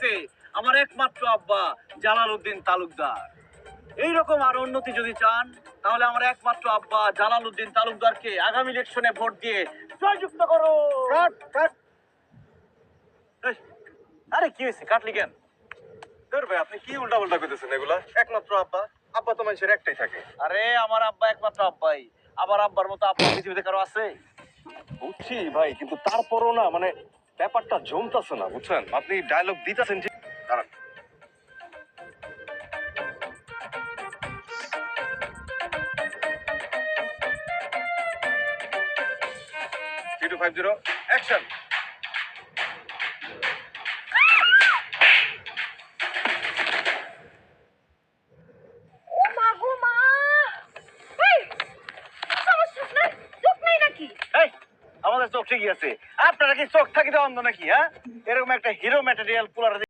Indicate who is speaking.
Speaker 1: গেছে আমার একমাত্র আব্বা জালালউদ্দিন তালুকদার। এইরকম আর উন্নতি যদি চান তাহলে আমার একমাত্র আব্বা জালালউদ্দিন তালুকদারকে আগামী ইলেকশনে ভোট দিয়ে জয়যুক্ত করো। আরে কি হয়েছে, কাটলি কেন?
Speaker 2: ভাই আপনি কি উল্টা পাল্টা করতেছেন এগুলা? একমাত্র আব্বা, আব্বা তো মানুষের একটাই থাকে।
Speaker 1: আরে আমার আব্বা একমাত্র আব্বাই, আবার আব্বার মতো আব্বা পৃথিবীতে কারো আছে?
Speaker 2: বুঝছি ভাই, কিন্তু তারপরও না মানে ব্যাপারটা জমতাছে না, বুঝছেন? আপনি ডায়লগ দিতেছেন ঠিক। দাঁড়ান, 3250 অ্যাকশন।
Speaker 3: ও মা গো মা! এই, সমস্যা নাই, চোখ নাই নাকি?
Speaker 1: এই আমাদের চোখ ঠিকই আছে, আপনারা কি চোখ থাকিতে অন্ধ নাকি? হ্যাঁ, এরকম একটা হিরো ম্যাটেরিয়াল পুলার